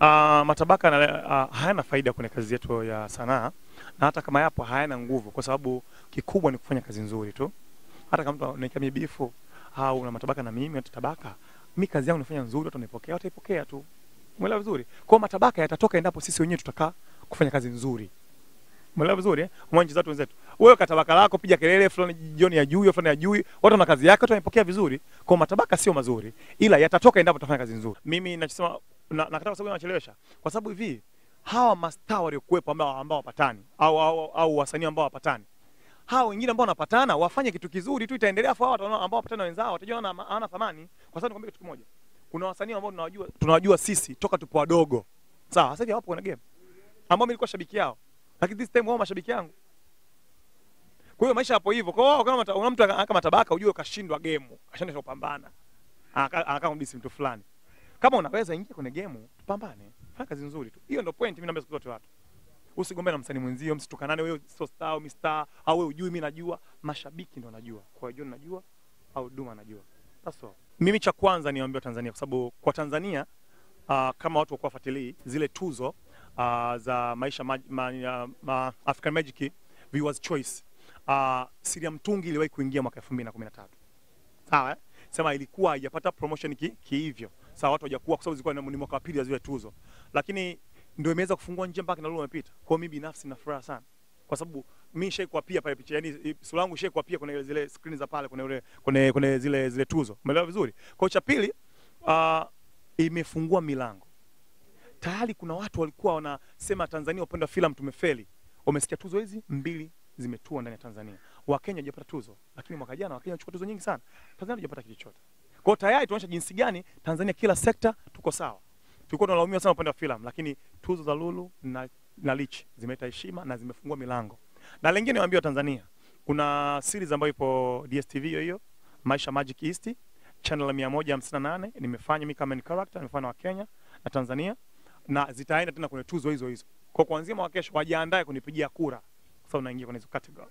Matabaka hayana faida kwenye kazi yetu ya sanaa, na hata kama yapo hayana nguvu, kwa sababu kikubwa ni kufanya kazi nzuri tu. Hata kama mtu anaika mibifu au una matabaka na mimi tabaka, mimi kazi yangu nafanya nzuri, watu wanipokea, wataipokea tu. Umeelewa vizuri? Kwa matabaka yatatoka endapo sisi wenyewe tutakaa kufanya kazi nzuri. Umeelewa vizuri Mwanji zatu wenzetu. Wewe katabaka lako piga kelele fulani jioni ya juu, fulani ya juu, watu wana kazi yake, watu wanipokea vizuri. Kwa matabaka sio mazuri, ila yatatoka endapo tutafanya kazi nzuri. Mimi ninachosema nakataa kwa sababu nachelewesha. Kwa sababu hivi hawa mastaa waliokuepo ambao wapatani au wasanii ambao wapatani, hao wengine ambao wanapatana wafanye kitu kizuri tu, itaendelea. Hao watu ambao wapatana wenzao watajiona hana thamani. Kwa sababu nikwambia kitu kimoja, kuna wasanii ambao tunawajua sisi toka tupo wadogo, sawa? Sasa hivi hapo kuna game ambao mimi nilikuwa shabiki yao, lakini this time wao mashabiki yangu. Kwa hiyo maisha hapo hivyo. Kwa hiyo kama una mtu kama Tabaka ujue kashindwa game, kashindwa kupambana, anakaa mdisi mtu fulani. Kama unaweza ingia kwenye game, tupambane, fanya kazi nzuri tu. Hiyo ndio point mimi naomba siku zote watu. Usigombane na msanii mwenzio, msitukanane, wewe sio star au star, au wewe ujui mimi najua. Mashabiki ndio wanajua. Kwa hiyo John najua au Duma najua. That's all. Mimi cha kwanza niwaambie Tanzania, kwa sababu kwa Tanzania kama watu wako wafuatilii zile tuzo za maisha African Magic Viewers Choice, Siri ya Mtungi iliwahi kuingia mwaka 2013. Sawa Sema ilikuwa haijapata promotion hivyo. Sawa, watu hawajakuwa kwa sababu zilikuwa ni mwaka wa pili ya zile tuzo. Lakini ndio imeweza kufungua njia mpaka na leo umepita. Kwa mimi binafsi na furaha sana. Kwa sababu mimi shaikuwa pia pale picha, yani sura yangu shaikuwa pia kuna zile screen za pale, kuna zile tuzo. Umeelewa vizuri? Kwa cha pili imefungua milango. Tayari kuna watu walikuwa wanasema Tanzania upande wa filamu tumefeli. Wamesikia tuzo hizi mbili zimetua ndani ya Tanzania. Wakenya hajapata tuzo, lakini mwaka jana Wakenya wachukua tuzo nyingi sana. Tanzania hajapata kitu chochote. Kwa tayari tunaonyesha jinsi gani Tanzania kila sekta tuko sawa. Tulikuwa tunalaumiwa sana upande wa filamu, lakini tuzo za Lulu na Lich zimeleta heshima na zimefungua milango. Na lingine niwaambie Tanzania, kuna series ambayo ipo DSTV hiyo, Maisha Magic East, channel 158, nimefanya mimi kama character, nimefanya wa Kenya na Tanzania, na zitaenda tena kwenye tuzo hizo. Kwa kuanzia mwaka kesho wajiandae kunipigia kura. Sasa unaingia kwenye hizo category.